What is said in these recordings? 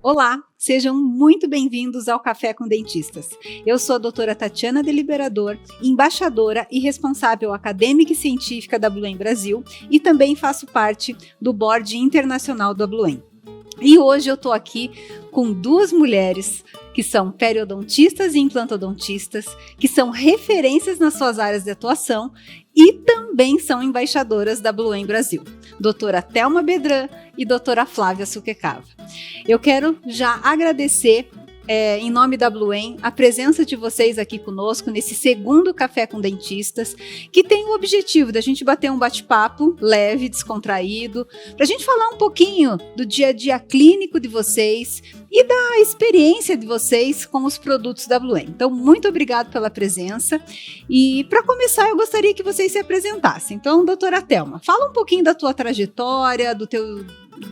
Olá, sejam muito bem-vindos ao Café com Dentistas. Eu sou a doutora Tatiana Deliberador, embaixadora e responsável acadêmica e científica da Bluem Brasil e também faço parte do Board Internacional da Bluem. E hoje eu estou aqui com duas mulheres que são periodontistas e implantodontistas, que são referências nas suas áreas de atuação e também são embaixadoras da Bluem Brasil, doutora Thelma Bedran e doutora Flávia Suquecava. Eu quero já agradecer, em nome da Bluem, a presença de vocês aqui conosco nesse segundo Café com Dentistas, que tem o objetivo da gente bater um bate-papo leve, descontraído, para a gente falar um pouquinho do dia a dia clínico de vocês e da experiência de vocês com os produtos da Bluem. Então, muito obrigado pela presença. E para começar, eu gostaria que vocês se apresentassem. Então, doutora Thelma, fala um pouquinho da tua trajetória,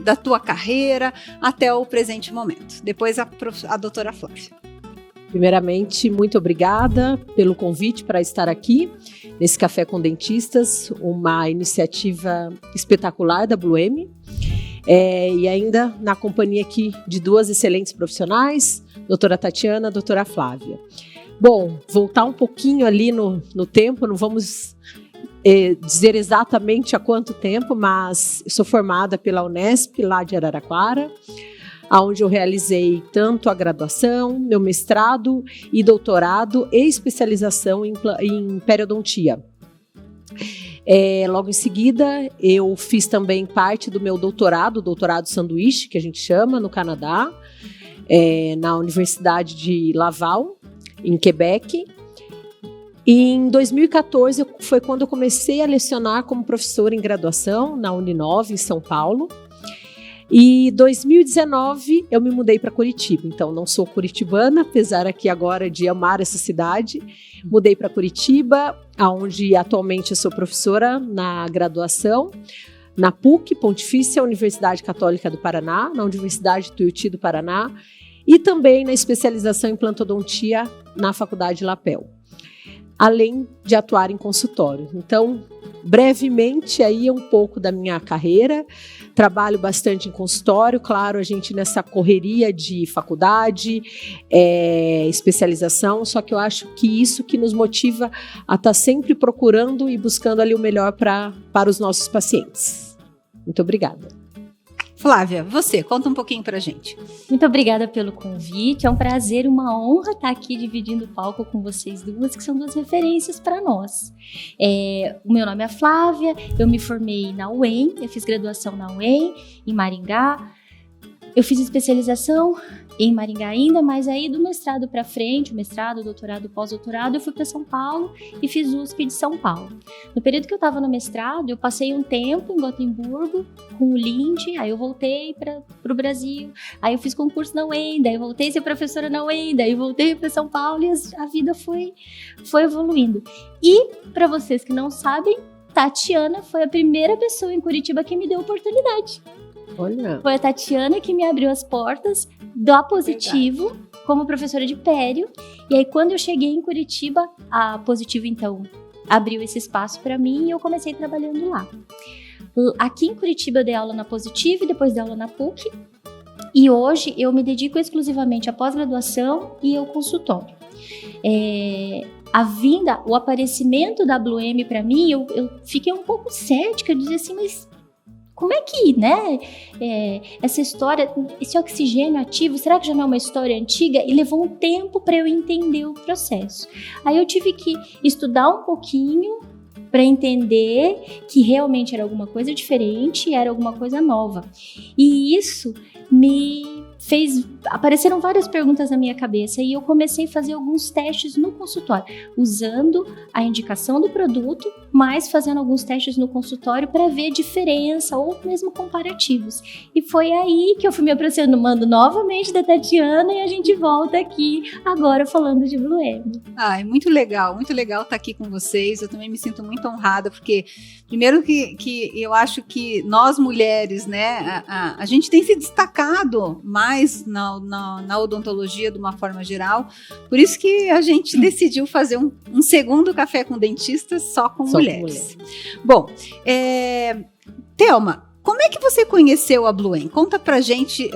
da tua carreira até o presente momento. Depois a doutora Flávia. Primeiramente, muito obrigada pelo convite para estar aqui nesse Café com Dentistas, uma iniciativa espetacular da Bluem. E ainda na companhia aqui de duas excelentes profissionais, doutora Tatiana, doutora Flávia. Bom, voltar um pouquinho ali no tempo, não vamos dizer exatamente há quanto tempo, mas eu sou formada pela Unesp, lá de Araraquara, onde eu realizei tanto a graduação, meu mestrado e doutorado e especialização em periodontia. Logo em seguida, eu fiz também parte do meu doutorado sanduíche, que a gente chama, no Canadá, na Universidade de Laval, em Quebec. E em 2014 foi quando eu comecei a lecionar como professora em graduação na Uninove, em São Paulo. E em 2019 eu me mudei para Curitiba, então não sou curitibana, apesar aqui agora de amar essa cidade. Mudei para Curitiba, onde atualmente eu sou professora na graduação, na PUC, Pontifícia Universidade Católica do Paraná, na Universidade Tuiuti do Paraná, e também na especialização em implantodontia na Faculdade Lapel, além de atuar em consultório. Então, brevemente, aí é um pouco da minha carreira. Trabalho bastante em consultório, claro, a gente nessa correria de faculdade, especialização, só que eu acho que isso que nos motiva a estar sempre procurando e buscando ali o melhor para os nossos pacientes. Muito obrigada. Flávia, você, conta um pouquinho pra gente. Muito obrigada pelo convite, é um prazer, uma honra estar aqui dividindo o palco com vocês duas, que são duas referências para nós. O meu nome é Flávia, eu me formei na UEM, eu fiz graduação na UEM, em Maringá. Eu fiz especialização em Maringá ainda, mas aí do mestrado para frente, o mestrado, doutorado, pós-doutorado, eu fui para São Paulo e fiz USP de São Paulo. No período que eu estava no mestrado, eu passei um tempo em Gotemburgo com o Lindy, aí eu voltei para o Brasil, aí eu fiz concurso na UEM, daí eu voltei a ser professora na UEM, daí eu voltei para São Paulo e a vida foi evoluindo. E, para vocês que não sabem, Tatiana foi a primeira pessoa em Curitiba que me deu oportunidade. Olha. Foi a Tatiana que me abriu as portas do Positivo. Verdade. Como professora de pério. E aí, quando eu cheguei em Curitiba, a Positivo, então, abriu esse espaço para mim e eu comecei trabalhando lá. Aqui em Curitiba, eu dei aula na Positivo e depois dei aula na PUC. E hoje, eu me dedico exclusivamente à pós-graduação e ao consultório. O aparecimento da Bluem para mim, eu fiquei um pouco cética, eu dizia assim, mas como é que, né, essa história, esse oxigênio ativo, será que já não é uma história antiga? E levou um tempo para eu entender o processo. Aí eu tive que estudar um pouquinho para entender que realmente era alguma coisa diferente, era alguma coisa nova. E isso apareceram várias perguntas na minha cabeça e eu comecei a fazer alguns testes no consultório, usando a indicação do produto, mas fazendo alguns testes no consultório para ver diferença ou mesmo comparativos. E foi aí que eu fui me aproximando novamente da Tatiana e a gente volta aqui agora falando de Bluem. É muito legal estar aqui com vocês. Eu também me sinto muito honrada, porque primeiro que eu acho que nós mulheres, né, a gente tem se destacado mais na odontologia de uma forma geral, por isso que a gente decidiu fazer um segundo Café com Dentistas só com mulheres. Bom, Thelma, como é que você conheceu a Bluem? Conta pra gente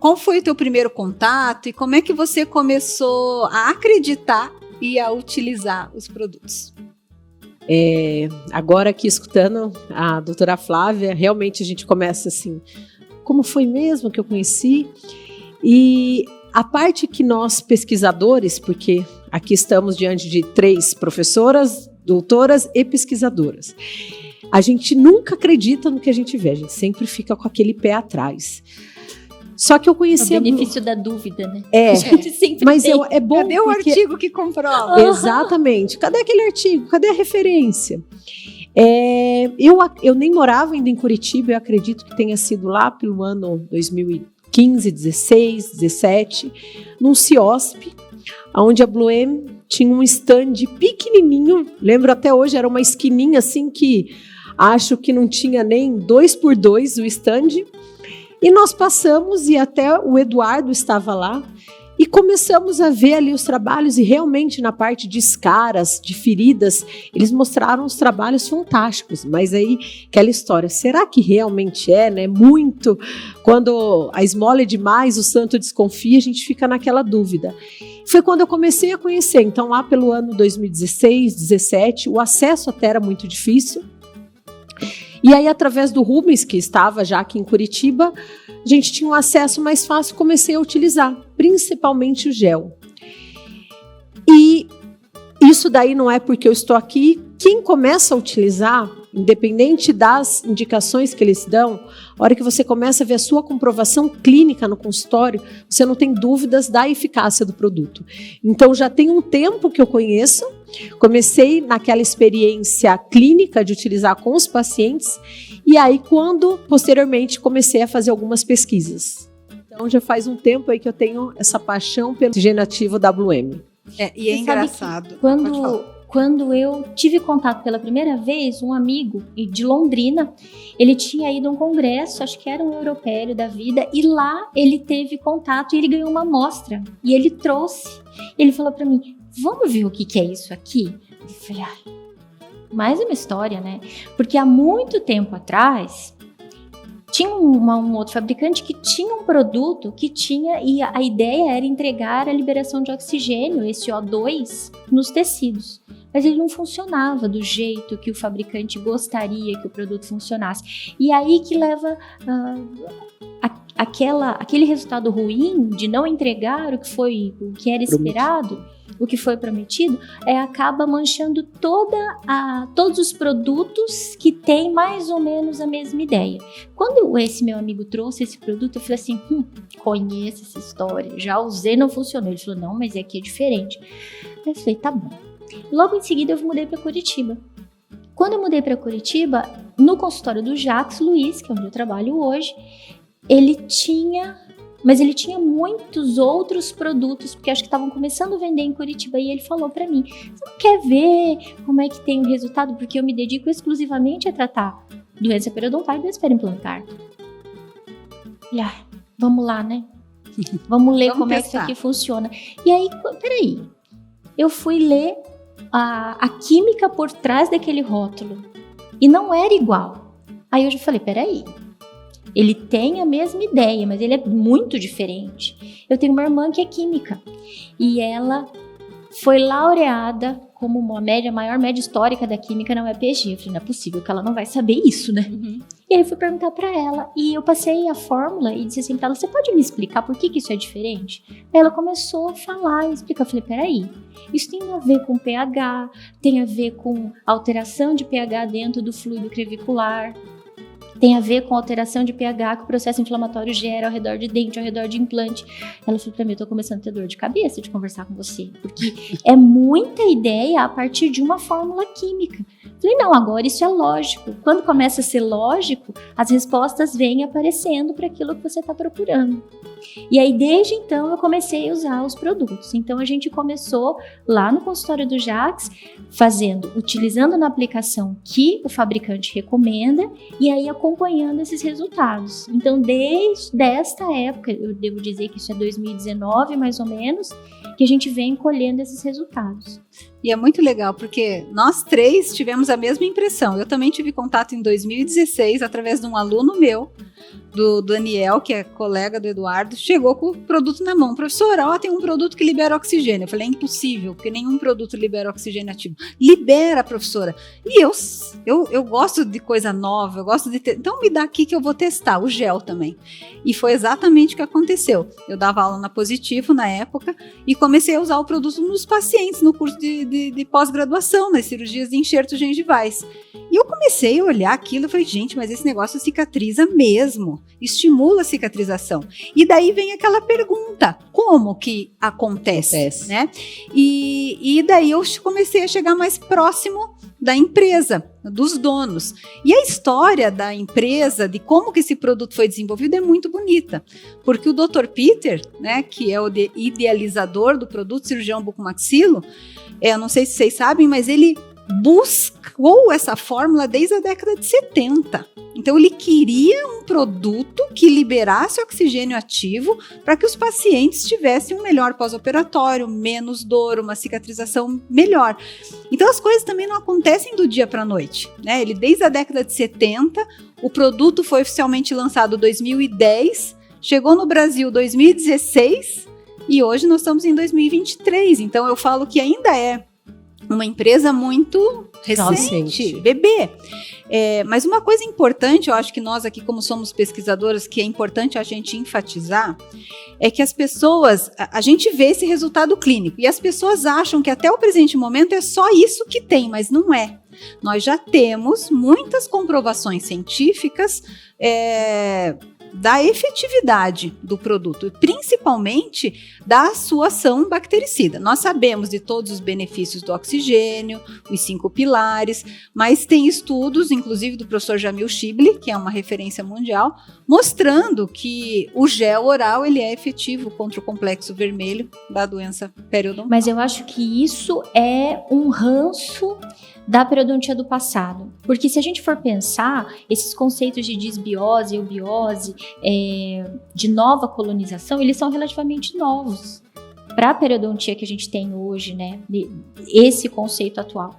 qual foi o teu primeiro contato e como é que você começou a acreditar e a utilizar os produtos? Agora aqui escutando a doutora Flávia, realmente a gente começa assim, como foi mesmo que eu conheci? E a parte que nós pesquisadores, porque aqui estamos diante de 3 professoras, doutoras e pesquisadoras, a gente nunca acredita no que a gente vê, a gente sempre fica com aquele pé atrás. Só que eu conheci... O benefício da dúvida, né? A gente sempre mas é bom. Cadê o artigo que comprova? Exatamente. Cadê aquele artigo? Cadê a referência? Eu nem morava ainda em Curitiba, eu acredito que tenha sido lá pelo ano 2015, 16, 17, num CIOSP, onde a Bluem tinha um stand pequenininho, lembro até hoje, era uma esquininha assim que acho que não tinha nem 2x2 o stand. E nós passamos e até o Eduardo estava lá e começamos a ver ali os trabalhos e realmente na parte de escaras, de feridas, eles mostraram os trabalhos fantásticos. Mas aí, aquela história, será que realmente né? Muito, quando a esmola é demais, o santo desconfia, a gente fica naquela dúvida. Foi quando eu comecei a conhecer, então lá pelo ano 2016, 17, o acesso até era muito difícil. E aí, através do Rubens, que estava já aqui em Curitiba, a gente tinha um acesso mais fácil, comecei a utilizar, principalmente o gel. E isso daí não é porque eu estou aqui. Quem começa a utilizar, independente das indicações que eles dão, a hora que você começa a ver a sua comprovação clínica no consultório, você não tem dúvidas da eficácia do produto. Então, já tem um tempo que eu conheço, comecei naquela experiência clínica de utilizar com os pacientes, e aí quando, posteriormente, comecei a fazer algumas pesquisas. Então, já faz um tempo aí que eu tenho essa paixão pelo oxigênio ativo WM. E é engraçado. Quando eu tive contato pela primeira vez, um amigo de Londrina, ele tinha ido a um congresso, acho que era um europeu da vida, e lá ele teve contato e ele ganhou uma amostra. E ele trouxe, ele falou para mim, vamos ver o que é isso aqui? Eu falei, mais uma história, né? Porque há muito tempo atrás, tinha um outro fabricante que tinha um produto que tinha, e a ideia era entregar a liberação de oxigênio, esse O2, nos tecidos. Mas ele não funcionava do jeito que o fabricante gostaria que o produto funcionasse. E aí que leva aquele resultado ruim de não entregar o que era esperado, o que foi prometido, acaba manchando todos os produtos que têm mais ou menos a mesma ideia. Quando esse meu amigo trouxe esse produto, eu falei assim, conheço essa história, já usei, não funcionou. Ele falou, não, mas aqui é diferente. Eu falei, tá bom. Logo em seguida eu mudei para Curitiba. Quando eu mudei para Curitiba, no consultório do Jacques Luiz, que é onde eu trabalho hoje, ele tinha muitos outros produtos, porque acho que estavam começando a vender em Curitiba, e ele falou para mim, você não quer ver como é que tem o resultado? Porque eu me dedico exclusivamente a tratar doença periodontal e doença periimplantar. E vamos lá, né? Vamos ler como é que isso aqui funciona. E aí, peraí, eu fui ler a química por trás daquele rótulo e não era igual. Aí eu já falei, peraí, ele tem a mesma ideia, mas ele é muito diferente. Eu tenho uma irmã que é química e ela foi laureada como uma maior média histórica da química na UEPG. Eu falei, não é possível que ela não vai saber isso, né? Uhum. E aí eu fui perguntar pra ela e eu passei a fórmula e disse assim pra ela, você pode me explicar por que isso é diferente? Aí ela começou a falar e explicar. Eu falei, peraí, isso tem a ver com pH, tem a ver com alteração de pH dentro do fluido crevicular, tem a ver com alteração de pH que o processo inflamatório gera ao redor de dente, ao redor de implante. Ela falou pra mim, eu tô começando a ter dor de cabeça de conversar com você, porque é muita ideia a partir de uma fórmula química. Falei, não, agora isso é lógico. Quando começa a ser lógico, as respostas vêm aparecendo para aquilo que você está procurando. E aí, desde então, eu comecei a usar os produtos. Então, a gente começou lá no consultório do Jacques, utilizando na aplicação que o fabricante recomenda e aí acompanhando esses resultados. Então, desde esta época, eu devo dizer que isso é 2019, mais ou menos, que a gente vem colhendo esses resultados. E é muito legal, porque nós 3 tivemos a mesma impressão. Eu também tive contato em 2016, através de um aluno meu, do Daniel, que é colega do Eduardo, chegou com o produto na mão. Professora, tem um produto que libera oxigênio. Eu falei, é impossível, porque nenhum produto libera oxigênio ativo. Libera, professora. E eu gosto de coisa nova, eu gosto de ter... Então me dá aqui que eu vou testar, o gel também. E foi exatamente o que aconteceu. Eu dava aula na Positivo na época e comecei a usar o produto nos pacientes no curso de pós-graduação, nas cirurgias de enxertos gengivais. E eu comecei a olhar aquilo e falei, gente, mas esse negócio cicatriza mesmo, estimula a cicatrização. E daí vem aquela pergunta, como que acontece? Né? E daí eu comecei a chegar mais próximo da empresa, dos donos. E a história da empresa, de como que esse produto foi desenvolvido, é muito bonita. Porque o Dr. Peter, né, que é o idealizador do produto, cirurgião bucomaxilo, eu não sei se vocês sabem, mas ele buscou essa fórmula desde a década de 70. Então, ele queria um produto que liberasse oxigênio ativo para que os pacientes tivessem um melhor pós-operatório, menos dor, uma cicatrização melhor. Então, as coisas também não acontecem do dia para a noite, né? Ele, desde a década de 70, o produto foi oficialmente lançado em 2010, chegou no Brasil em 2016 e hoje nós estamos em 2023. Então, eu falo que ainda é uma empresa muito recente, bebê. Mas uma coisa importante, eu acho que nós aqui, como somos pesquisadoras, que é importante a gente enfatizar, é que as pessoas, a gente vê esse resultado clínico, e as pessoas acham que até o presente momento é só isso que tem, mas não é. Nós já temos muitas comprovações científicas da efetividade do produto, principalmente da sua ação bactericida. Nós sabemos de todos os benefícios do oxigênio, os 5 pilares, mas tem estudos, inclusive do professor Jamil Shibli, que é uma referência mundial, mostrando que o gel oral ele é efetivo contra o complexo vermelho da doença periodontal. Mas eu acho que isso é um ranço da periodontia do passado. Porque se a gente for pensar, esses conceitos de disbiose, eubiose, de nova colonização, eles são relativamente novos para a periodontia que a gente tem hoje, né? Esse conceito atual.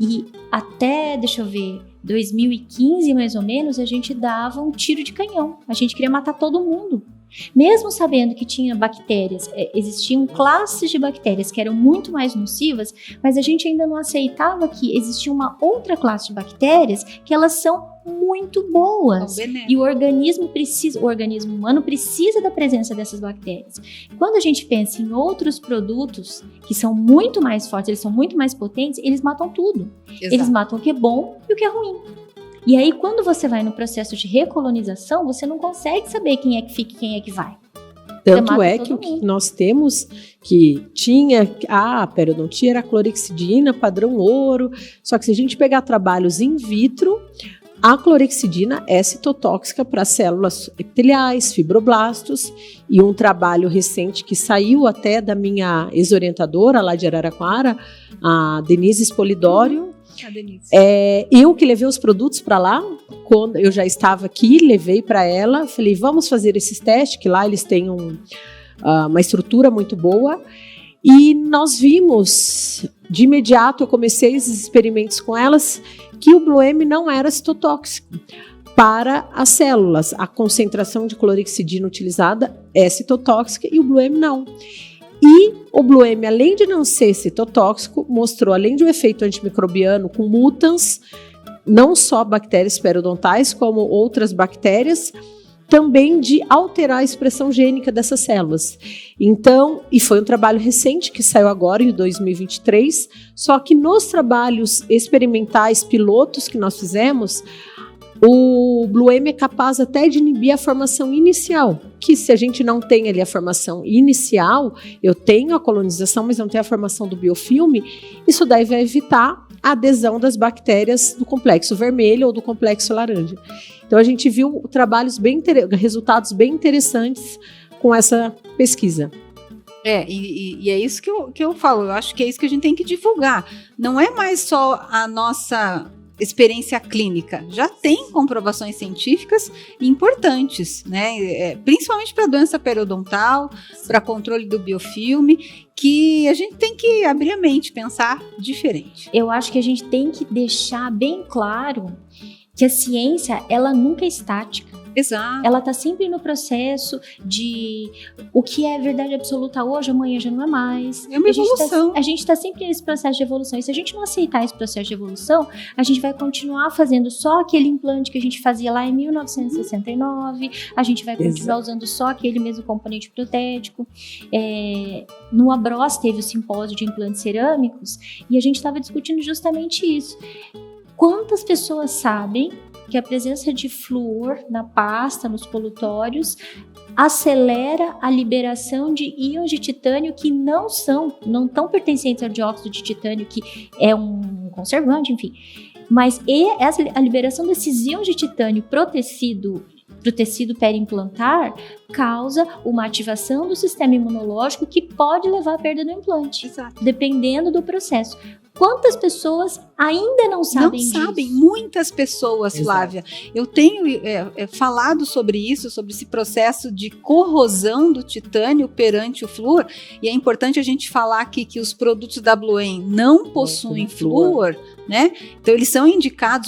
E até, deixa eu ver, 2015 mais ou menos, a gente dava um tiro de canhão. A gente queria matar todo mundo. Mesmo sabendo que tinha bactérias, existiam classes de bactérias que eram muito mais nocivas, mas a gente ainda não aceitava que existia uma outra classe de bactérias que elas são muito boas. E o organismo humano precisa da presença dessas bactérias. Quando a gente pensa em outros produtos que são muito mais fortes, eles são muito mais potentes, eles matam tudo. Exato. Eles matam o que é bom e o que é ruim. E aí, quando você vai no processo de recolonização, você não consegue saber quem é que fica e quem é que vai. Tanto é que o que nós temos, que tinha a periodontia era a clorexidina, padrão ouro, só que se a gente pegar trabalhos in vitro, a clorexidina é citotóxica para células epiteliais, fibroblastos, e um trabalho recente que saiu até da minha ex-orientadora lá de Araraquara, a Denise Spolidório. Eu que levei os produtos para lá, quando eu já estava aqui, levei para ela, falei, vamos fazer esses testes, que lá eles têm uma estrutura muito boa, e nós vimos, de imediato eu comecei esses experimentos com elas, que o Blue M não era citotóxico para as células, a concentração de clorexidina utilizada é citotóxica e o Blue M não. E o Blue M, além de não ser citotóxico, mostrou, além de um efeito antimicrobiano com mutans, não só bactérias periodontais, como outras bactérias, também de alterar a expressão gênica dessas células. Então, e foi um trabalho recente que saiu agora em 2023, só que nos trabalhos experimentais pilotos que nós fizemos, o Blue M é capaz até de inibir a formação inicial, que se a gente não tem ali a formação inicial, eu tenho a colonização, mas não tenho a formação do biofilme, isso daí vai evitar a adesão das bactérias do complexo vermelho ou do complexo laranja. Então a gente viu resultados bem interessantes com essa pesquisa. E é isso que eu falo, eu acho que é isso que a gente tem que divulgar. Não é mais só a nossa experiência clínica, já tem comprovações científicas importantes, né? Principalmente para doença periodontal, para controle do biofilme, que a gente tem que abrir a mente, pensar diferente. Eu acho que a gente tem que deixar bem claro que a ciência, ela nunca é estática. Exato. Ela está sempre no processo de o que é verdade absoluta hoje, amanhã já não é mais. É uma evolução. A gente está sempre nesse processo de evolução. E se a gente não aceitar esse processo de evolução, a gente vai continuar fazendo só aquele implante que a gente fazia lá em 1969, a gente vai continuar usando só aquele mesmo componente protético. No Abros teve o simpósio de implantes cerâmicos e a gente estava discutindo justamente isso. Quantas pessoas sabem que a presença de flúor na pasta, nos colutórios, acelera a liberação de íons de titânio que não tão pertencentes ao dióxido de titânio, que é um conservante, enfim. Mas a liberação desses íons de titânio pro tecido periimplantar causa uma ativação do sistema imunológico que pode levar à perda do implante. Exato. Dependendo do processo. Quantas pessoas ainda não sabem disso? Não sabem, muitas pessoas, Exato. Flávia. Eu tenho falado sobre isso, sobre esse processo de corrosão do titânio perante o flúor, e é importante a gente falar aqui que os produtos da Bluem não possuem flúor, né? Então eles são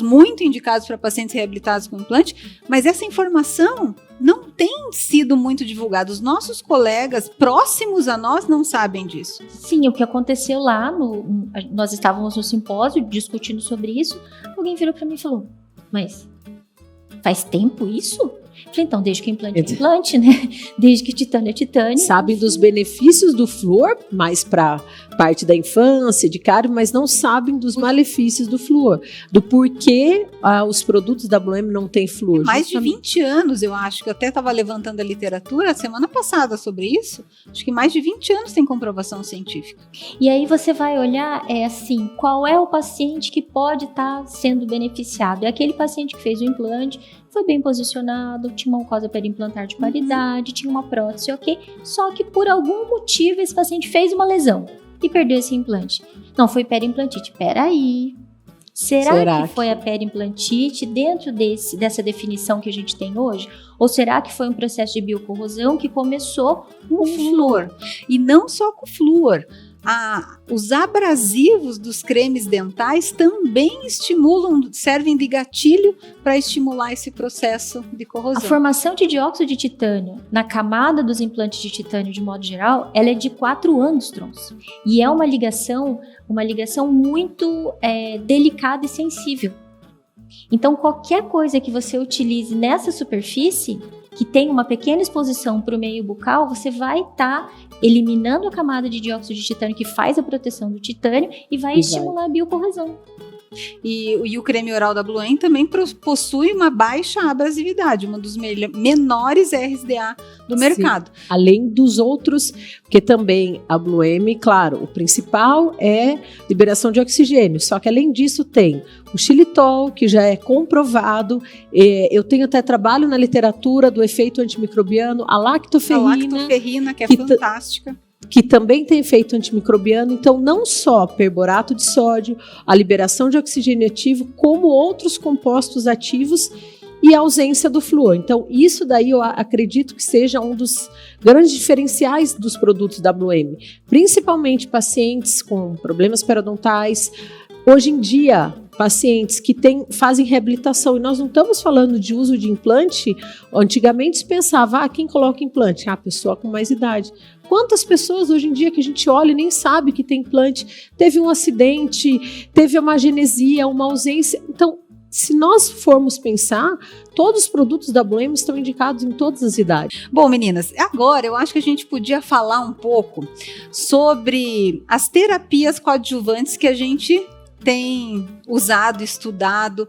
muito indicados para pacientes reabilitados com implante, mas essa informação não tem sido muito divulgada. Os nossos colegas próximos a nós não sabem disso. Sim, o que aconteceu lá, nós estávamos no simpósio discutindo sobre isso, alguém virou para mim e falou, mas faz tempo isso? Eu falei, então, desde que implante é implante, né? Desde que titânio é titânio. Sabem dos benefícios do flúor, mais para parte da infância, de cárie, mas não sabem dos malefícios do flúor. Do porquê os produtos da Bluem não têm flúor. Mais de 20 anos, eu acho, que eu até estava levantando a literatura semana passada sobre isso. Acho que mais de 20 anos tem comprovação científica. E aí você vai olhar, assim, qual é o paciente que pode estar sendo beneficiado? É aquele paciente que fez o implante, foi bem posicionado, tinha uma mucosa periimplantar de qualidade, tinha uma prótese, ok? Só que por algum motivo esse paciente fez uma lesão e perdeu esse implante. Não foi periimplantite. Peraí. Será que foi a periimplantite dentro dessa definição que a gente tem hoje? Ou será que foi um processo de biocorrosão que começou com o flúor? E não só com o flúor. Os abrasivos dos cremes dentais também servem de gatilho para estimular esse processo de corrosão. A formação de dióxido de titânio na camada dos implantes de titânio, de modo geral, ela é de 4 angstroms. E é uma ligação muito delicada e sensível. Então, qualquer coisa que você utilize nessa superfície, que tem uma pequena exposição para o meio bucal, você vai estar eliminando a camada de dióxido de titânio que faz a proteção do titânio e vai estimular a biocorrosão. E o creme oral da Bluem também possui uma baixa abrasividade, uma dos menores RSDA do mercado. Sim. Além dos outros, porque também a Bluem, claro, o principal é liberação de oxigênio, só que além disso tem o xilitol, que já é comprovado, eu tenho até trabalho na literatura do efeito antimicrobiano, a lactoferrina, que é fantástica. Que também tem efeito antimicrobiano, então não só perborato de sódio, a liberação de oxigênio ativo, como outros compostos ativos e a ausência do flúor. Então isso daí eu acredito que seja um dos grandes diferenciais dos produtos da Bluem, principalmente pacientes com problemas periodontais. Hoje em dia, pacientes que fazem reabilitação, e nós não estamos falando de uso de implante, antigamente se pensava, quem coloca implante? A pessoa com mais idade. Quantas pessoas hoje em dia que a gente olha e nem sabe que tem implante, teve um acidente, teve uma agenesia, uma ausência. Então, se nós formos pensar, todos os produtos da Bluem estão indicados em todas as idades. Bom, meninas, agora eu acho que a gente podia falar um pouco sobre as terapias coadjuvantes que a gente tem usado, estudado,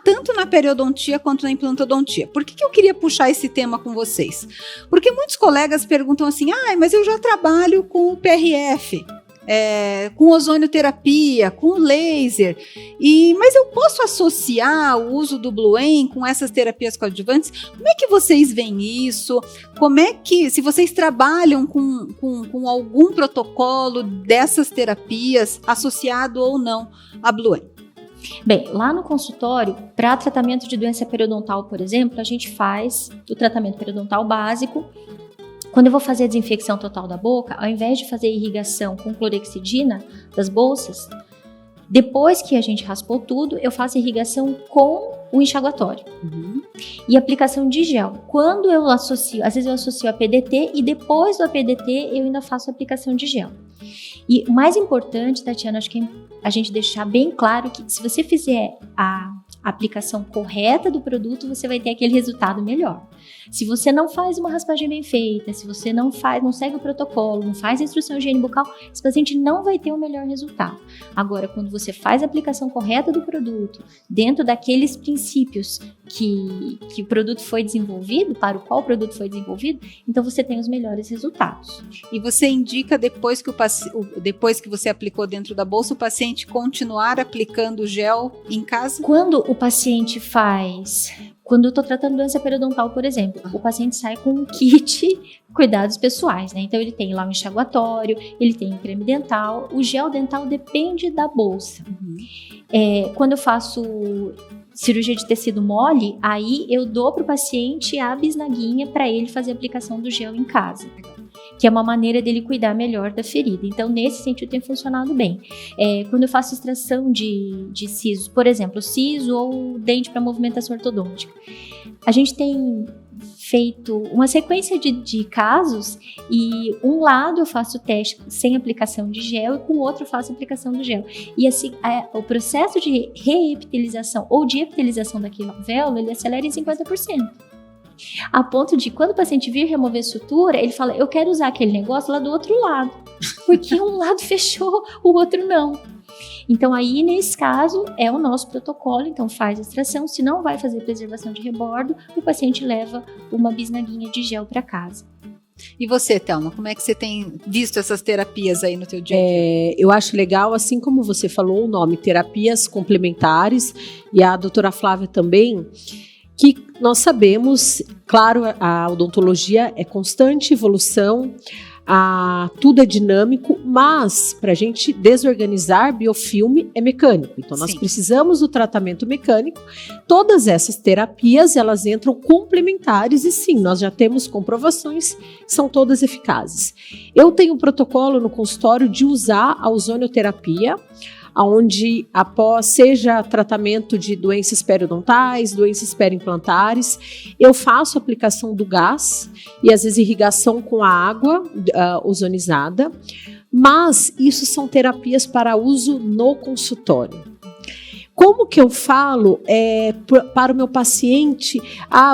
tanto na periodontia quanto na implantodontia. Por que eu queria puxar esse tema com vocês? Porque muitos colegas perguntam assim, mas eu já trabalho com o PRF, com ozonioterapia, com laser, mas eu posso associar o uso do Bluem com essas terapias coadjuvantes? Como é que vocês veem isso? Como é que, se vocês trabalham com algum protocolo dessas terapias associado ou não à Bluem? Bem, lá no consultório, para tratamento de doença periodontal, por exemplo, a gente faz o tratamento periodontal básico. Quando eu vou fazer a desinfecção total da boca, ao invés de fazer irrigação com clorexidina das bolsas, Depois que a gente raspou tudo, eu faço irrigação com o enxaguatório. E aplicação de gel. Quando eu associo, às vezes eu associo a PDT e depois do APDT eu ainda faço a aplicação de gel. E o mais importante, Tatiana, acho que é a gente deixar bem claro que se você fizer a aplicação correta do produto, você vai ter aquele resultado melhor. Se você não faz uma raspagem bem feita, se você não segue o protocolo, não faz a instrução de higiene bucal, esse paciente não vai ter o melhor resultado. Agora, quando você faz a aplicação correta do produto, dentro daqueles princípios que o produto foi desenvolvido, para o qual o produto foi desenvolvido, então você tem os melhores resultados. E você indica depois que você aplicou dentro da bolsa, o paciente continuar aplicando o gel em casa? Quando o paciente quando eu estou tratando doença periodontal, por exemplo, o paciente sai com um kit cuidados pessoais, né? Então ele tem lá um enxaguatório, ele tem um creme dental, o gel dental depende da bolsa. Quando eu faço cirurgia de tecido mole, aí eu dou para o paciente a bisnaguinha para ele fazer a aplicação do gel em casa, que é uma maneira dele cuidar melhor da ferida. Então, nesse sentido, tem funcionado bem. Quando eu faço extração de siso, por exemplo, siso ou dente para movimentação ortodôntica, a gente tem feito uma sequência de casos e um lado eu faço o teste sem aplicação de gel e com o outro eu faço a aplicação do gel. E assim, o processo de reepitelização ou de epitelização daquele alvéolo, ele acelera em 50%. A ponto de, quando o paciente vir remover sutura, ele fala, eu quero usar aquele negócio lá do outro lado, porque um lado fechou, o outro não. Então aí, nesse caso, é o nosso protocolo, então faz a extração, se não vai fazer preservação de rebordo, o paciente leva uma bisnaguinha de gel para casa. E você, Thelma, como é que você tem visto essas terapias aí no teu dia a dia? Eu acho legal, assim como você falou o nome, terapias complementares, e a doutora Flávia também, que nós sabemos, claro, a odontologia é constante evolução, tudo é dinâmico, mas para a gente desorganizar, biofilme é mecânico. Então, nós precisamos do tratamento mecânico. Todas essas terapias, elas entram complementares e sim, nós já temos comprovações que são todas eficazes. Eu tenho um protocolo no consultório de usar a ozonioterapia, onde após seja tratamento de doenças periodontais, doenças periimplantares, eu faço aplicação do gás e às vezes irrigação com a água ozonizada, mas isso são terapias para uso no consultório. Como que eu falo para o meu paciente,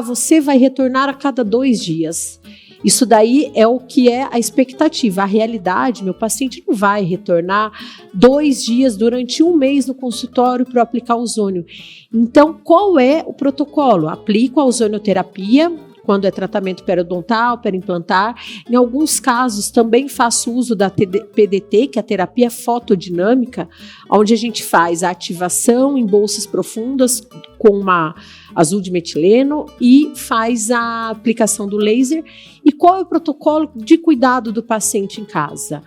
você vai retornar a cada 2 dias. Isso daí é o que é a expectativa. A realidade, meu paciente não vai retornar 2 dias durante 1 mês no consultório para aplicar ozônio. Então, qual é o protocolo? Aplico a ozonioterapia quando é tratamento periodontal, periimplantar. Em alguns casos, também faço uso da PDT, que é a terapia fotodinâmica, onde a gente faz a ativação em bolsas profundas com uma azul de metileno e faz a aplicação do laser. E qual é o protocolo de cuidado do paciente em casa?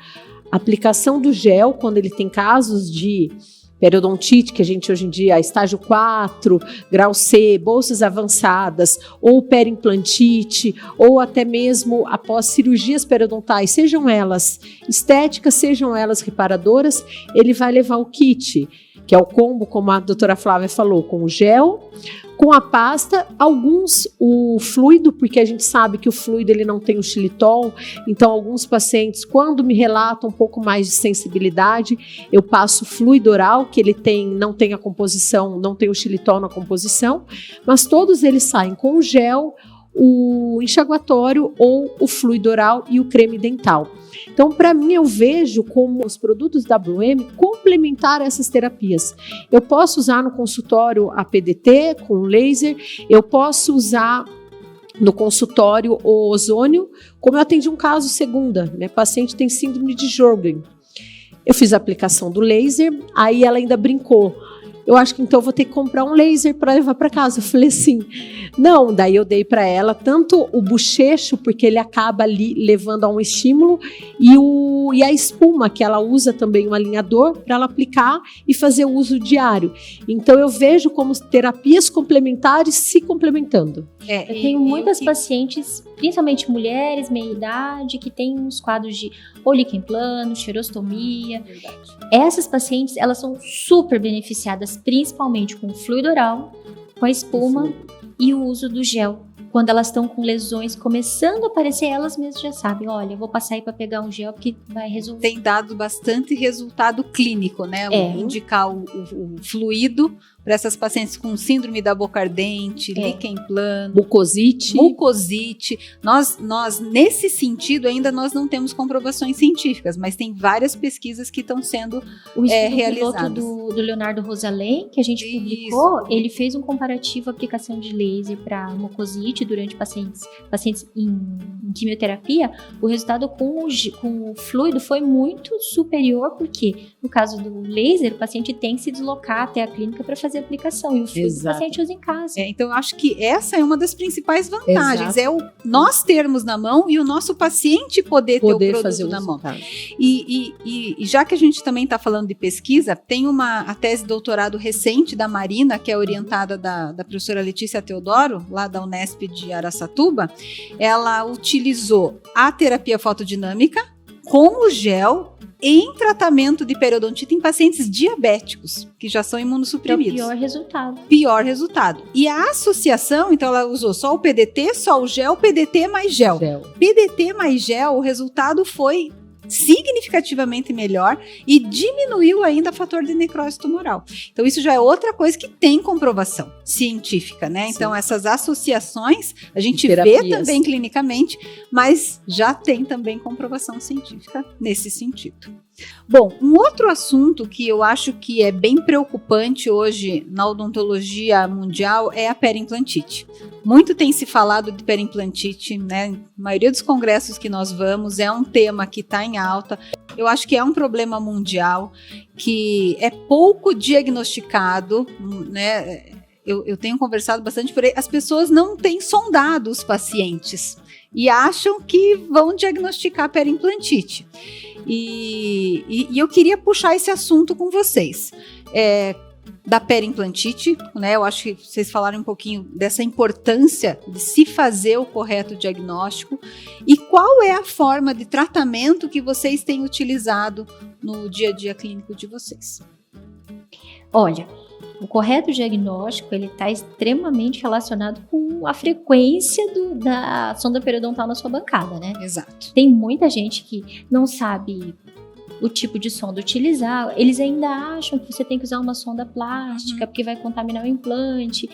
Aplicação do gel, quando ele tem casos de periodontite, que a gente hoje em dia, estágio 4, grau C, bolsas avançadas, ou periimplantite, ou até mesmo após cirurgias periodontais, sejam elas estéticas, sejam elas reparadoras, ele vai levar o kit, que é o combo, como a doutora Flávia falou, com o gel, com a pasta, alguns o fluido, porque a gente sabe que o fluido ele não tem o xilitol, então alguns pacientes, quando me relatam um pouco mais de sensibilidade, eu passo fluido oral, que ele não tem a composição, não tem o xilitol na composição, mas todos eles saem com o gel, o enxaguatório ou o fluido oral e o creme dental. Então, para mim, eu vejo como os produtos WM complementar essas terapias. Eu posso usar no consultório a PDT com laser, eu posso usar no consultório o ozônio, como eu atendi um caso segunda, né? Paciente tem síndrome de Sjögren. Eu fiz a aplicação do laser, aí ela ainda brincou. eu acho que então eu vou ter que comprar um laser para levar para casa. Eu falei assim, não, daí eu dei para ela tanto o bochecho, porque ele acaba ali levando a um estímulo, e a espuma, que ela usa também um alinhador para ela aplicar e fazer o uso diário. Então eu vejo como terapias complementares se complementando. Eu tenho muitas pacientes, principalmente mulheres, meia-idade, que têm uns quadros de ou líquen plano, xerostomia. Verdade. Essas pacientes, elas são super beneficiadas, principalmente com o fluido oral, com a espuma e o uso do gel. Quando elas estão com lesões começando a aparecer, elas mesmas já sabem, olha, eu vou passar aí para pegar um gel porque vai resolver. Tem dado bastante resultado clínico, né? Indicar o fluido para essas pacientes com síndrome da boca ardente, líquen plano, mucosite. Nós, nesse sentido, ainda nós não temos comprovações científicas, mas tem várias pesquisas que estão sendo realizadas. O estudo do Leonardo Rosalém, que a gente publicou, ele fez um comparativo à aplicação de laser para mucosite durante pacientes em quimioterapia. O resultado com o fluido foi muito superior, porque no caso do laser, o paciente tem que se deslocar até a clínica para fazer a aplicação, e o fluido o paciente usa em casa. Então eu acho que essa é uma das principais vantagens, nós termos na mão e o nosso paciente poder ter o produto na mão. E já que a gente também está falando de pesquisa, tem a tese de doutorado recente da Marina, que é orientada da professora Letícia Teodoro, lá da Unesp de Araçatuba. Ela utilizou a terapia fotodinâmica com o gel em tratamento de periodontite em pacientes diabéticos, que já são imunossuprimidos. É o pior resultado. E a associação, então ela usou só o PDT, só o gel, PDT mais gel. PDT mais gel, o resultado foi significativamente melhor e diminuiu ainda o fator de necrose tumoral. Então isso já é outra coisa que tem comprovação científica, né? Sim. Então essas associações a gente vê também clinicamente, mas já tem também comprovação científica nesse sentido. Bom, um outro assunto que eu acho que é bem preocupante hoje na odontologia mundial é a periimplantite. Muito tem se falado de periimplantite, né? A maioria dos congressos que nós vamos é um tema que está em alta. Eu acho que é um problema mundial que é pouco diagnosticado, né? Eu tenho conversado bastante por aí. As pessoas não têm sondado os pacientes e acham que vão diagnosticar periimplantite. E eu queria puxar esse assunto com vocês. Da periimplantite, né? Eu acho que vocês falaram um pouquinho dessa importância de se fazer o correto diagnóstico e qual é a forma de tratamento que vocês têm utilizado no dia a dia clínico de vocês. Olha, o correto diagnóstico ele está extremamente relacionado com a frequência da sonda periodontal na sua bancada, né? Exato. Tem muita gente que não sabe o tipo de sonda utilizar, eles ainda acham que você tem que usar uma sonda plástica porque vai contaminar o implante.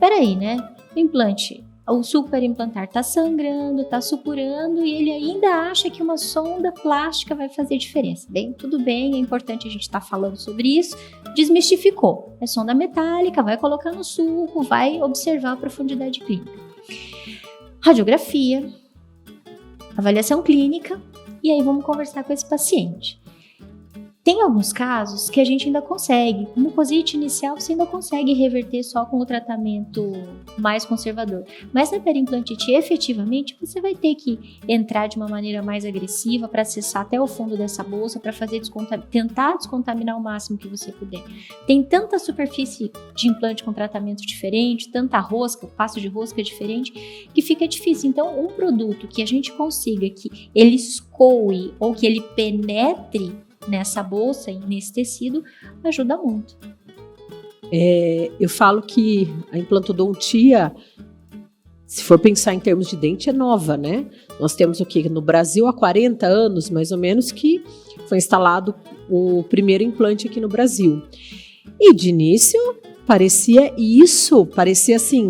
Peraí, né? O implante, o sulco periimplantar está sangrando, está supurando e ele ainda acha que uma sonda plástica vai fazer diferença. Bem, tudo bem, é importante a gente estar falando sobre isso. Desmistificou. É sonda metálica, vai colocar no sulco, vai observar a profundidade clínica. Radiografia, avaliação clínica e aí vamos conversar com esse paciente. Tem alguns casos que a gente ainda consegue. Mucosite inicial você ainda consegue reverter só com o tratamento mais conservador. Mas na periimplantite, efetivamente, você vai ter que entrar de uma maneira mais agressiva para acessar até o fundo dessa bolsa, para tentar descontaminar o máximo que você puder. Tem tanta superfície de implante com tratamento diferente, tanta rosca, passo de rosca diferente, que fica difícil. Então, um produto que a gente consiga que ele escoe ou que ele penetre nessa bolsa e nesse tecido, ajuda muito. Eu falo que a implantodontia, se for pensar em termos de dente, é nova, né? Nós temos o que? No Brasil, há 40 anos, mais ou menos, que foi instalado o primeiro implante aqui no Brasil. E de início, parecia assim,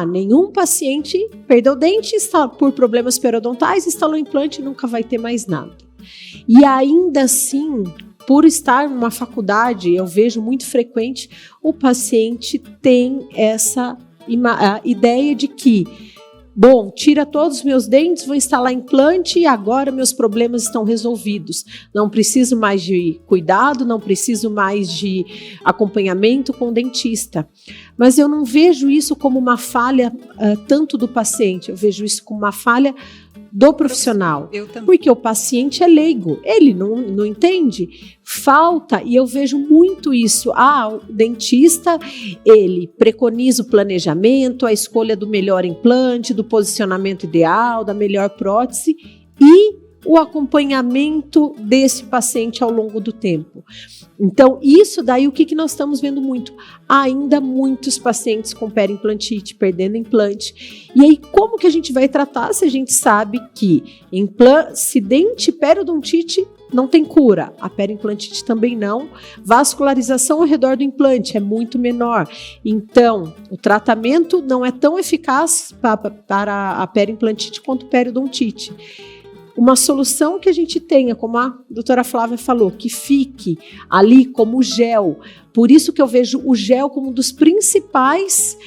nenhum paciente perdeu dente por problemas periodontais, instalou implante e nunca vai ter mais nada. E ainda assim, por estar numa faculdade, eu vejo muito frequente, o paciente tem essa ideia de que bom, tira todos os meus dentes, vou instalar implante e agora meus problemas estão resolvidos. Não preciso mais de cuidado, não preciso mais de acompanhamento com o dentista. Mas eu não vejo isso como uma falha tanto do paciente, eu vejo isso como uma falha do profissional, porque o paciente é leigo, ele não entende, falta, e eu vejo muito isso, o dentista, ele preconiza o planejamento, a escolha do melhor implante, do posicionamento ideal, da melhor prótese e o acompanhamento desse paciente ao longo do tempo. Então, isso daí, o que nós estamos vendo muito? Ainda muitos pacientes com periimplantite, perdendo implante. E aí, como que a gente vai tratar se a gente sabe que se dente periodontite não tem cura, a periimplantite também não, vascularização ao redor do implante é muito menor. Então, o tratamento não é tão eficaz para a periimplantite quanto a periodontite. Uma solução que a gente tenha, como a doutora Flávia falou, que fique ali como gel. Por isso que eu vejo o gel como um dos principais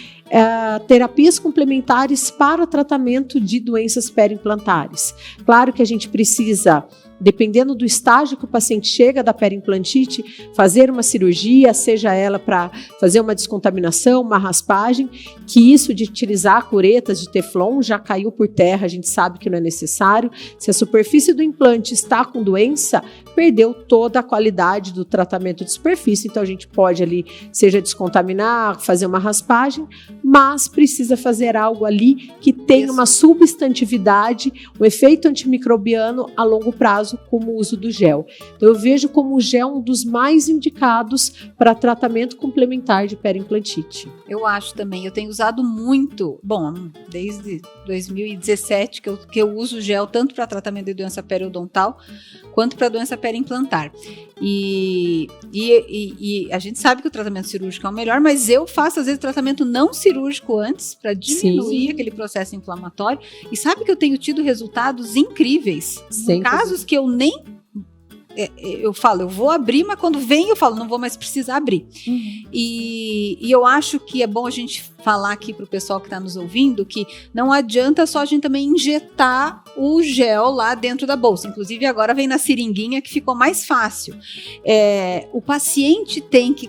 terapias complementares para o tratamento de doenças periimplantares. Claro que a gente precisa, dependendo do estágio que o paciente chega da periimplantite, fazer uma cirurgia, seja ela para fazer uma descontaminação, uma raspagem, que isso de utilizar curetas de Teflon já caiu por terra, a gente sabe que não é necessário. Se a superfície do implante está com doença, perdeu toda a qualidade do tratamento de superfície, então a gente pode ali, seja descontaminar, fazer uma raspagem, mas precisa fazer algo ali que tenha uma substantividade, um efeito antimicrobiano a longo prazo, como o uso do gel. Então, eu vejo como o gel um dos mais indicados para tratamento complementar de periimplantite. Eu acho também, eu tenho usado muito, desde 2017 que eu uso gel tanto para tratamento de doença periodontal quanto para doença periimplantar. E a gente sabe que o tratamento cirúrgico é o melhor, mas eu faço às vezes tratamento não cirúrgico antes para diminuir aquele processo inflamatório. E sabe que eu tenho tido resultados incríveis. Em casos que eu nem... eu falo, eu vou abrir, mas quando vem eu falo, não vou mais precisar abrir. E eu acho que é bom a gente falar aqui para o pessoal que está nos ouvindo que não adianta só a gente também injetar o gel lá dentro da bolsa. Inclusive agora vem na seringuinha que ficou mais fácil. O paciente tem que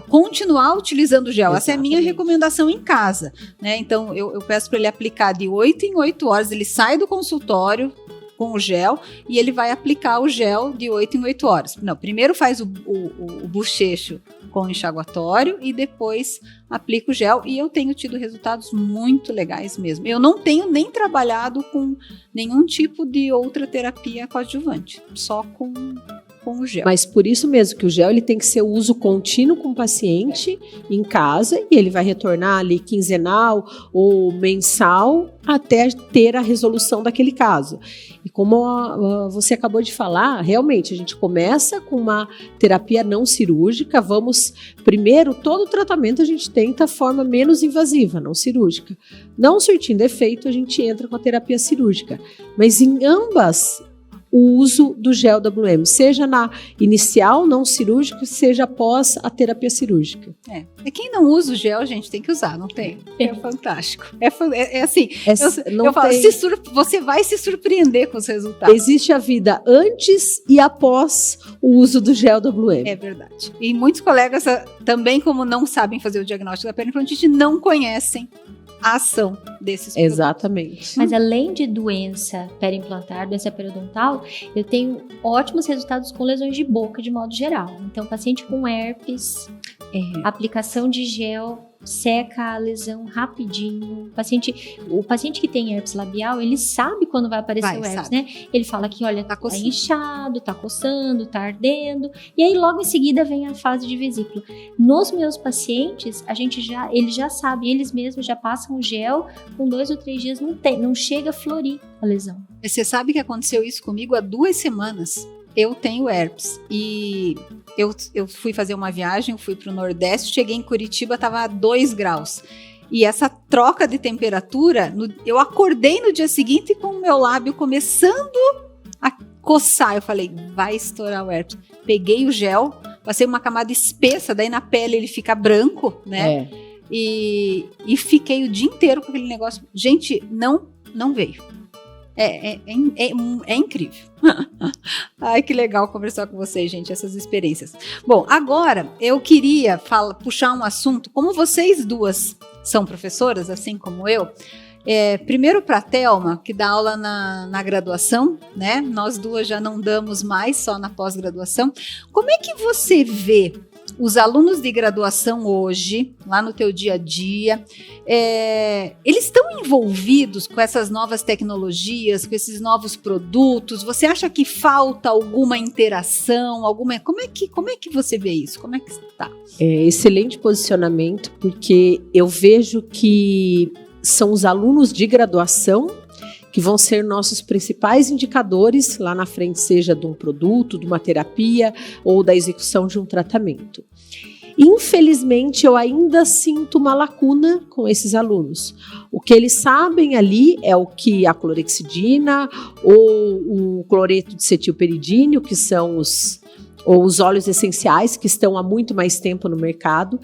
continuar utilizando o gel. Exatamente. Essa é a minha recomendação em casa, né? Então eu peço para ele aplicar de 8 em 8 horas, ele sai do consultório com o gel e ele vai aplicar o gel de 8 em 8 horas. Não, primeiro faz o bochecho com enxaguatório e depois aplica o gel, e eu tenho tido resultados muito legais mesmo. Eu não tenho nem trabalhado com nenhum tipo de outra terapia coadjuvante, só com o gel. Mas por isso mesmo que o gel ele tem que ser uso contínuo com o paciente em casa, e ele vai retornar ali quinzenal ou mensal até ter a resolução daquele caso. E como você acabou de falar, realmente a gente começa com uma terapia não cirúrgica, primeiro, todo o tratamento a gente tenta a forma menos invasiva, não cirúrgica. Não surtindo efeito, a gente entra com a terapia cirúrgica. Mas em ambas, o uso do gel WM, seja na inicial, não cirúrgica, seja após a terapia cirúrgica. E quem não usa o gel, gente, tem que usar, não tem? É fantástico. É assim, eu falo, você vai se surpreender com os resultados. Existe a vida antes e após o uso do gel WM. É verdade. E muitos colegas também, como não sabem fazer o diagnóstico da periimplantite, não conhecem a ação desses produtos. Exatamente. Mas além de doença periimplantar, doença periodontal, eu tenho ótimos resultados com lesões de boca de modo geral. Então, paciente com herpes, aplicação de gel seca a lesão rapidinho. O paciente que tem herpes labial, ele sabe quando vai aparecer o herpes, né? Ele fala que, olha, tá inchado, tá coçando, tá ardendo. E aí, logo em seguida, vem a fase de vesícula. Nos meus pacientes, eles já sabem, eles mesmos já passam o gel, com 2 ou 3 dias não chega a florir a lesão. Você sabe que aconteceu isso comigo há 2 semanas? Eu tenho herpes e eu fui fazer uma viagem, fui para o Nordeste, cheguei em Curitiba, estava a 2 graus. E essa troca de temperatura, eu acordei no dia seguinte com o meu lábio começando a coçar. Eu falei, vai estourar o herpes. Peguei o gel, passei uma camada espessa, daí na pele ele fica branco, né? e fiquei o dia inteiro com aquele negócio. Gente, não veio. É incrível. Ai, que legal conversar com vocês, gente, essas experiências. Bom, agora eu queria puxar um assunto, como vocês duas são professoras, assim como eu, primeiro para a Thelma, que dá aula na graduação, né? Nós duas já não damos mais, só na pós-graduação. Como é que você vê os alunos de graduação hoje, lá no teu dia a dia, eles estão envolvidos com essas novas tecnologias, com esses novos produtos? Você acha que falta alguma interação? Como é que você vê isso? Como é que está? Excelente posicionamento, porque eu vejo que são os alunos de graduação que vão ser nossos principais indicadores lá na frente, seja de um produto, de uma terapia ou da execução de um tratamento. Infelizmente, eu ainda sinto uma lacuna com esses alunos. O que eles sabem ali é o que a clorexidina ou o cloreto de cetilperidínio, que são os óleos essenciais, que estão há muito mais tempo no mercado.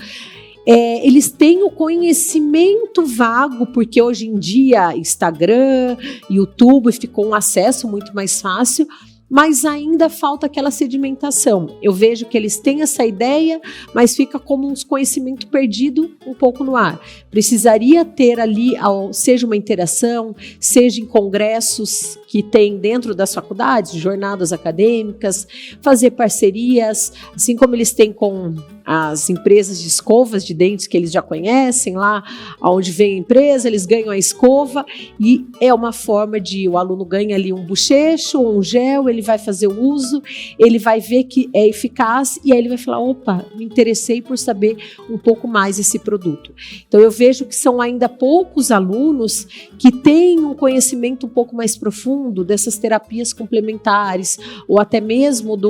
Eles têm o conhecimento vago, porque hoje em dia Instagram, YouTube ficou um acesso muito mais fácil, mas ainda falta aquela sedimentação. Eu vejo que eles têm essa ideia, mas fica como um conhecimento perdido um pouco no ar. Precisaria ter ali, seja uma interação, seja em congressos que tem dentro das faculdades, jornadas acadêmicas, fazer parcerias, assim como eles têm com as empresas de escovas de dentes que eles já conhecem, lá onde vem a empresa, eles ganham a escova e é uma forma de o aluno ganha ali um bochecho ou um gel, ele vai fazer o uso, ele vai ver que é eficaz e aí ele vai falar, opa, me interessei por saber um pouco mais esse produto. Então eu vejo que são ainda poucos alunos que têm um conhecimento um pouco mais profundo dessas terapias complementares ou até mesmo de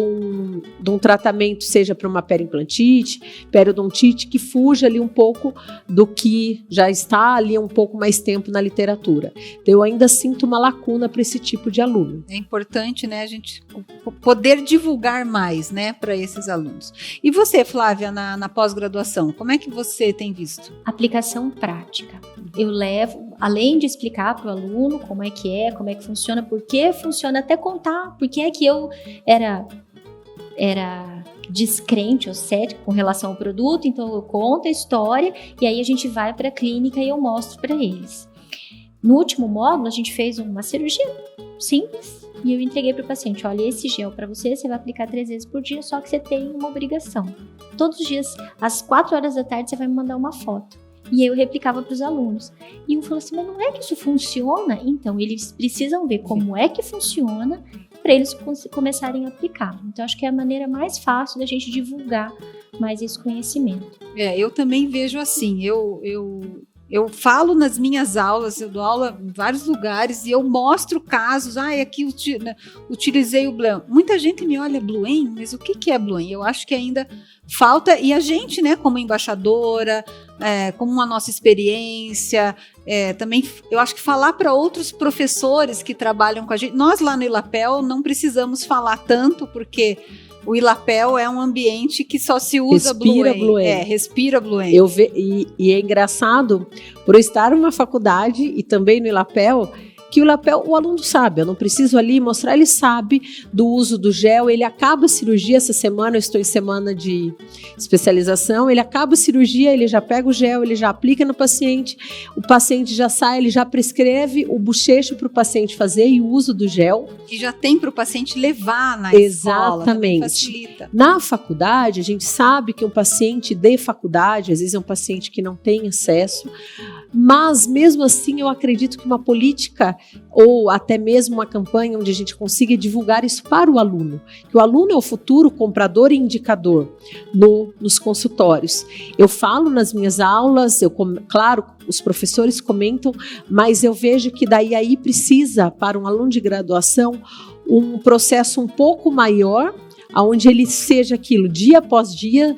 um tratamento, seja para uma periimplantite, periodontite, que fuja ali um pouco do que já está ali um pouco mais tempo na literatura. Então, eu ainda sinto uma lacuna para esse tipo de aluno. É importante, né, a gente poder divulgar mais, né, para esses alunos. E você, Flávia, na pós-graduação, como é que você tem visto? Aplicação prática. Eu levo, além de explicar para o aluno como é que funciona, por que funciona, até contar por que é que eu era descrente ou cético com relação ao produto, então eu conto a história e aí a gente vai para a clínica e eu mostro para eles. No último módulo, a gente fez uma cirurgia simples e eu entreguei para o paciente, olha, esse gel para você vai aplicar 3 vezes por dia, só que você tem uma obrigação. Todos os dias, às 4 horas da tarde, você vai me mandar uma foto. E eu replicava para os alunos. E um falou assim, mas não é que isso funciona? Então, eles precisam ver como é que funciona para eles começarem a aplicar. Então, acho que é a maneira mais fácil da gente divulgar mais esse conhecimento. Eu também vejo assim, eu falo nas minhas aulas, eu dou aula em vários lugares e eu mostro casos, aqui utilizei o Bluem. Muita gente me olha Bluem, mas o que é Bluem? Eu acho que ainda falta, e a gente, né, como embaixadora, como a nossa experiência, também eu acho que falar para outros professores que trabalham com a gente, nós lá no ILAPEL não precisamos falar tanto, porque o ILAPEL é um ambiente que só se usa Bluem. Respira Bluem. E é engraçado, por eu estar numa faculdade e também no ILAPEL, que o ILAPEL, o aluno sabe, eu não preciso ali mostrar, ele sabe do uso do gel, ele acaba a cirurgia, essa semana eu estou em semana de especialização, ele acaba a cirurgia, ele já pega o gel, ele já aplica no paciente, o paciente já sai, ele já prescreve o bochecho para o paciente fazer e o uso do gel. E já tem para o paciente levar na escola. Exatamente. Facilita. Na faculdade, a gente sabe que um paciente de faculdade, às vezes é um paciente que não tem acesso, mas mesmo assim eu acredito que uma política ou até mesmo uma campanha onde a gente consiga divulgar isso para o aluno, que o aluno é o futuro comprador e indicador nos consultórios. Eu falo nas minhas aulas, claro, os professores comentam, mas eu vejo que daí precisa, para um aluno de graduação, um processo um pouco maior, onde ele seja aquilo dia após dia,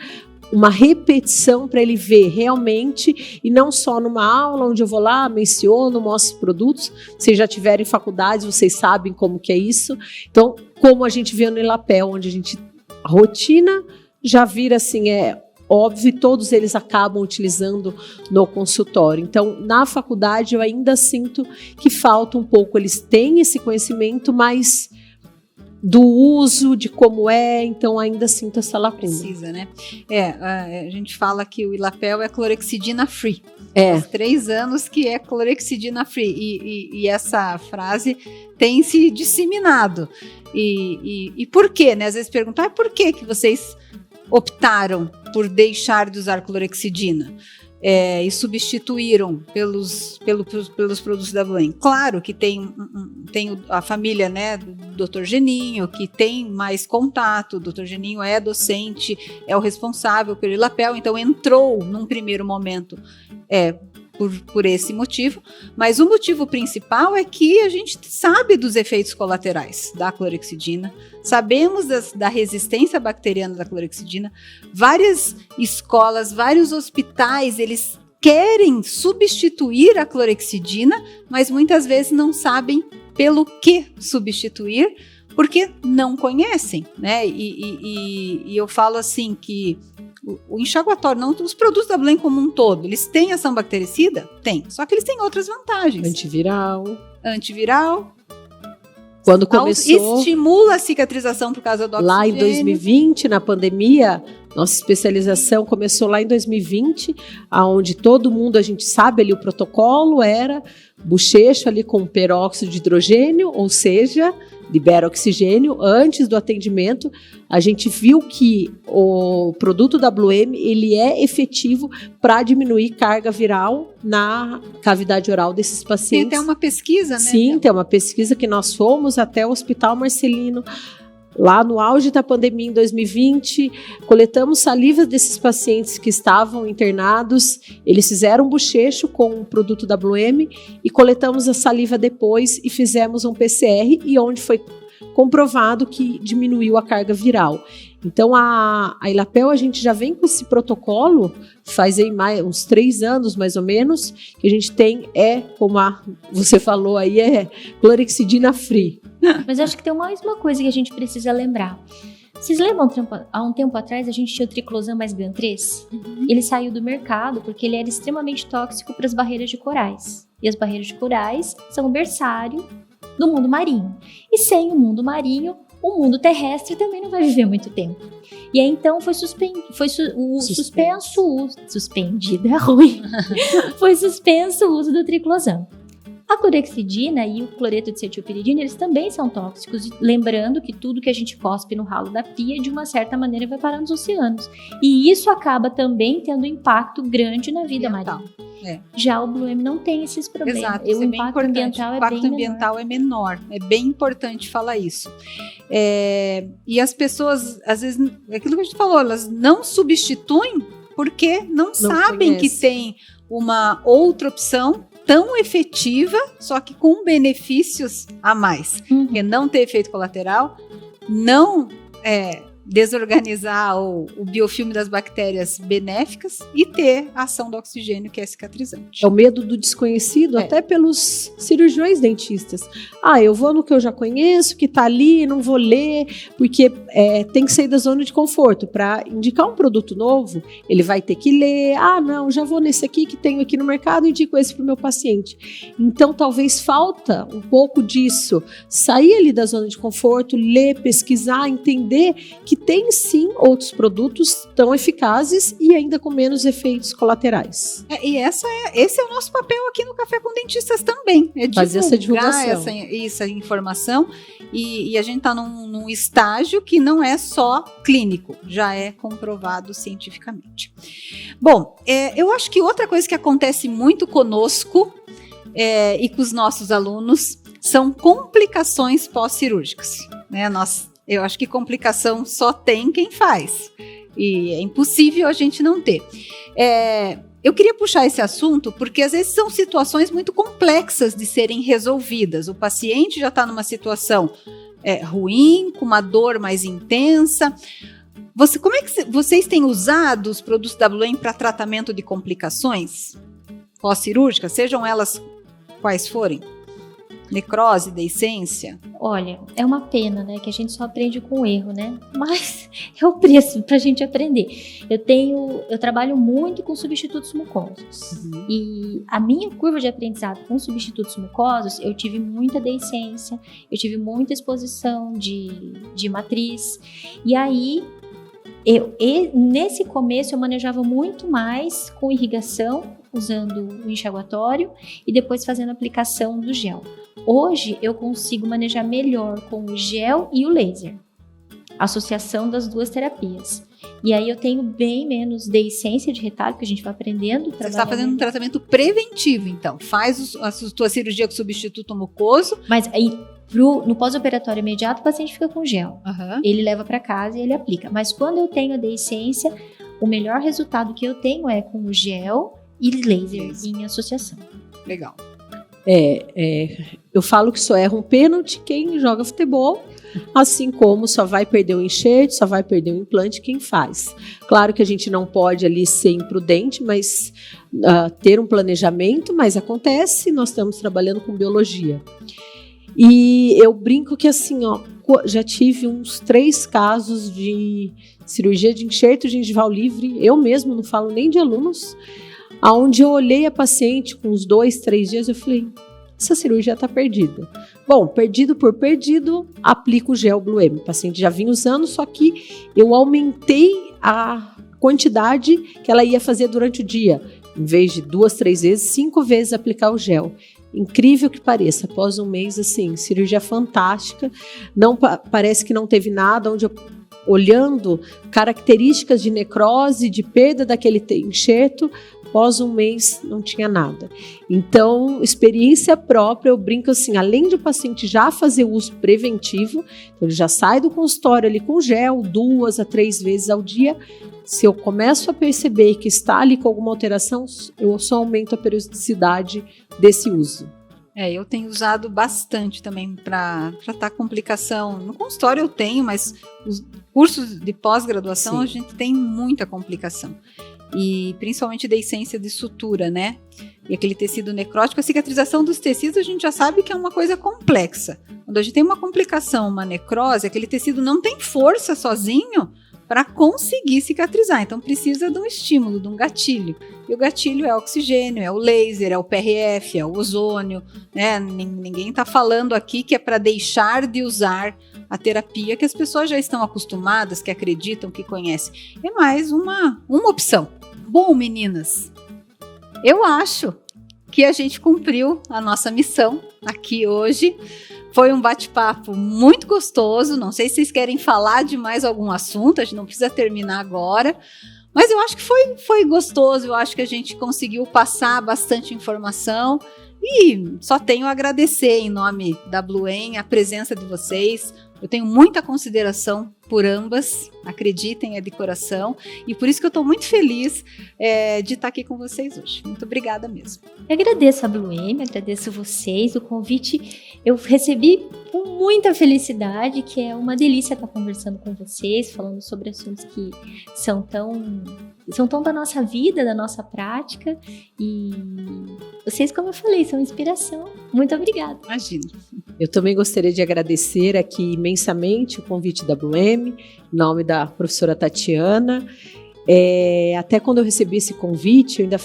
uma repetição para ele ver realmente, e não só numa aula onde eu vou lá, menciono, mostro produtos. Vocês já tiveram em faculdade, vocês sabem como que é isso. Então, como a gente vê no ILAPEL, onde a rotina já vira assim, óbvio, todos eles acabam utilizando no consultório. Então, na faculdade, eu ainda sinto que falta um pouco. Eles têm esse conhecimento, mas do uso, de como então ainda sinto essa lacuna. Precisa, né? A gente fala que o Ilapel é clorexidina free. É. Faz 3 anos que é clorexidina free. E essa frase tem se disseminado. E por quê, né? Às vezes perguntam, por que vocês optaram por deixar de usar clorexidina? E substituíram pelos produtos da Bluen. Claro que tem a família, né, do Dr. Geninho, que tem mais contato. O Dr. Geninho é docente, é o responsável pelo Ilapel, então entrou num primeiro momento por esse motivo, mas o motivo principal é que a gente sabe dos efeitos colaterais da clorexidina, sabemos da resistência bacteriana da clorexidina. Várias escolas, vários hospitais, eles querem substituir a clorexidina, mas muitas vezes não sabem pelo que substituir, porque não conhecem, né? E eu falo assim que o enxaguatório, não, os produtos da Bluen como um todo, eles têm ação bactericida? Tem, só que eles têm outras vantagens. Antiviral. Quando começou... Estimula a cicatrização por causa do oxigênio. Lá em 2020, na pandemia, nossa especialização começou lá em 2020, onde todo mundo, a gente sabe ali, o protocolo era bochecho ali com peróxido de hidrogênio, ou seja, libera oxigênio. Antes do atendimento, a gente viu que o produto da Bluen, ele é efetivo para diminuir carga viral na cavidade oral desses pacientes. Tem até uma pesquisa, né? Sim, tem uma pesquisa que nós fomos até o Hospital Marcelino, lá no auge da pandemia em 2020, coletamos saliva desses pacientes que estavam internados, eles fizeram um bochecho com o produto da Bluen e coletamos a saliva depois e fizemos um PCR, e onde foi comprovado que diminuiu a carga viral. Então, a Ilapel, a gente já vem com esse protocolo, faz aí uns 3 anos, mais ou menos, que a gente tem, como você falou aí, clorexidina free. Mas acho que tem mais uma coisa que a gente precisa lembrar. Vocês lembram, há um tempo atrás, a gente tinha o Triclosan mais GAN 3? Uhum. Ele saiu do mercado porque ele era extremamente tóxico para as barreiras de corais. E as barreiras de corais são o berçário do mundo marinho. E sem o mundo marinho, o mundo terrestre também não vai viver muito tempo. E aí, então, foi suspendido, é ruim, foi suspenso o uso do Triclosan. A clorexidina e o cloreto de cetilpiridina, eles também são tóxicos, lembrando que tudo que a gente cospe no ralo da pia, de uma certa maneira, vai parar nos oceanos. E isso acaba também tendo um impacto grande na vida marinha. Já o Bluen não tem esses problemas. Exato, o impacto ambiental é menor. É bem importante falar isso. E as pessoas, às vezes, aquilo que a gente falou, elas não substituem porque não sabem que tem uma outra opção tão efetiva, só que com benefícios a mais. Porque não ter efeito colateral, não desorganizar o biofilme das bactérias benéficas e ter a ação do oxigênio, que é cicatrizante. É o medo do desconhecido, até pelos cirurgiões dentistas. Eu vou no que eu já conheço, que tá ali, não vou ler, porque tem que sair da zona de conforto. Para indicar um produto novo, ele vai ter que ler. Não, já vou nesse aqui que tenho aqui no mercado e indico esse para o meu paciente. Então, talvez falta um pouco disso. Sair ali da zona de conforto, ler, pesquisar, entender que tem sim outros produtos tão eficazes e ainda com menos efeitos colaterais. Esse é o nosso papel aqui no Café com Dentistas também. Fazer essa divulgação. Essa informação. E a gente está num estágio que não é só clínico, já é comprovado cientificamente. Bom, eu acho que outra coisa que acontece muito conosco e com os nossos alunos são complicações pós-cirúrgicas, né? Eu acho que complicação só tem quem faz. E é impossível a gente não ter. Eu queria puxar esse assunto porque às vezes são situações muito complexas de serem resolvidas. O paciente já está numa situação ruim, com uma dor mais intensa. Como é que vocês têm usado os produtos da Bluen para tratamento de complicações pós-cirúrgicas, sejam elas quais forem? necrose, deiscência? Olha, é uma pena, né, que a gente só aprende com o erro, né? Mas é o preço pra gente aprender. Eu trabalho muito com substitutos mucosos. E a minha curva de aprendizado com substitutos mucosos, eu tive muita deiscência, eu tive muita exposição de matriz. E aí, nesse começo, eu manejava muito mais com irrigação, usando o enxaguatório e depois fazendo a aplicação do gel. Hoje eu consigo manejar melhor com o gel e o laser, associação das duas terapias. E aí eu tenho bem menos deiscência de retalho, que a gente vai aprendendo. Você está fazendo um tratamento preventivo, então. Faz a sua cirurgia com substituto mucoso. Mas aí, no pós-operatório imediato, o paciente fica com gel. Ele leva para casa e ele aplica. Mas quando eu tenho a deiscência, o melhor resultado que eu tenho é com o gel e laser em associação. Legal. Eu falo que só erra um pênalti quem joga futebol, assim como só vai perder o enxerto, só vai perder o implante quem faz. Claro que a gente não pode ali ser imprudente, mas ter um planejamento, mas acontece, nós estamos trabalhando com biologia. E eu brinco que assim, já tive uns 3 casos de cirurgia de enxerto gengival livre, eu mesmo não falo nem de alunos, onde eu olhei a paciente com uns 2, 3 dias, eu falei, essa cirurgia está perdida. Bom, perdido por perdido, aplico o gel Blue M. O paciente já vinha usando, só que eu aumentei a quantidade que ela ia fazer durante o dia. Em vez de 2, 3 vezes, 5 vezes aplicar o gel. Incrível que pareça, após um mês, assim, cirurgia fantástica. Não parece que não teve nada, onde eu, olhando características de necrose, de perda daquele enxerto, após um mês não tinha nada. Então, experiência própria, eu brinco assim, além de o paciente já fazer uso preventivo, então ele já sai do consultório ali com gel 2 a 3 vezes ao dia. Se eu começo a perceber que está ali com alguma alteração, eu só aumento a periodicidade desse uso. Eu tenho usado bastante também para tratar complicação. No consultório eu tenho, mas os cursos de pós-graduação a gente tem muita complicação. E principalmente deiscência de sutura, né? E aquele tecido necrótico, a cicatrização dos tecidos a gente já sabe que é uma coisa complexa. Quando a gente tem uma complicação, uma necrose, aquele tecido não tem força sozinho para conseguir cicatrizar. Então precisa de um estímulo, de um gatilho. E o gatilho é o oxigênio, é o laser, é o PRF, é o ozônio, né? Ninguém está falando aqui que é para deixar de usar a terapia que as pessoas já estão acostumadas, que acreditam, que conhecem. É mais uma opção. Bom, meninas, eu acho que a gente cumpriu a nossa missão aqui hoje. Foi um bate-papo muito gostoso. Não sei se vocês querem falar de mais algum assunto, a gente não precisa terminar agora. Mas eu acho que foi gostoso, eu acho que a gente conseguiu passar bastante informação. E só tenho a agradecer em nome da Blue M a presença de vocês. Eu tenho muita consideração por ambas, acreditem, é de coração. E por isso que eu estou muito feliz de estar aqui com vocês hoje. Muito obrigada mesmo. Eu agradeço a Blue M, agradeço vocês. O convite eu recebi com muita felicidade, que é uma delícia estar conversando com vocês, falando sobre assuntos que são tão da nossa vida, da nossa prática. E vocês, como eu falei, são inspiração. Muito obrigada. Imagina. Eu também gostaria de agradecer aqui imensamente o convite da Blue M, em nome da professora Tatiana. Até quando eu recebi esse convite, eu ainda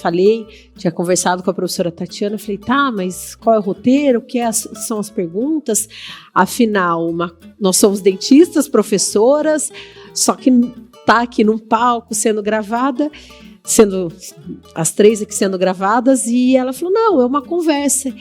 tinha conversado com a professora Tatiana, falei, mas qual é o roteiro, o que são as perguntas? Afinal, nós somos dentistas, professoras, só que está aqui num palco sendo gravada, as 3 aqui sendo gravadas, e ela falou, não, é uma conversa.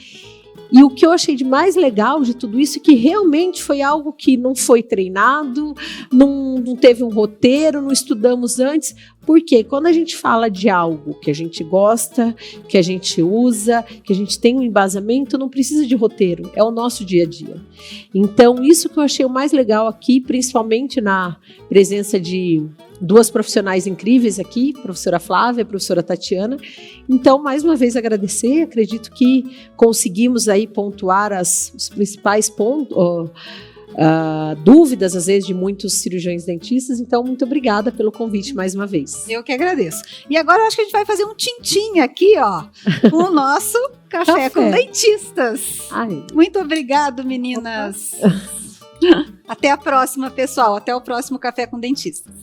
E o que eu achei de mais legal de tudo isso é que realmente foi algo que não foi treinado, não teve um roteiro, não estudamos antes. Porque quando a gente fala de algo que a gente gosta, que a gente usa, que a gente tem um embasamento, não precisa de roteiro, é o nosso dia a dia. Então, isso que eu achei o mais legal aqui, principalmente na presença de 2 profissionais incríveis aqui, professora Flávia e professora Tatiana. Então, mais uma vez agradecer, acredito que conseguimos aí pontuar os principais pontos, dúvidas, às vezes, de muitos cirurgiões dentistas. Então, muito obrigada pelo convite mais uma vez. Eu que agradeço. E agora eu acho que a gente vai fazer um tintim aqui, ó, com o nosso Café com Dentistas. Ai. Muito obrigado, meninas. Até a próxima, pessoal. Até o próximo Café com Dentistas.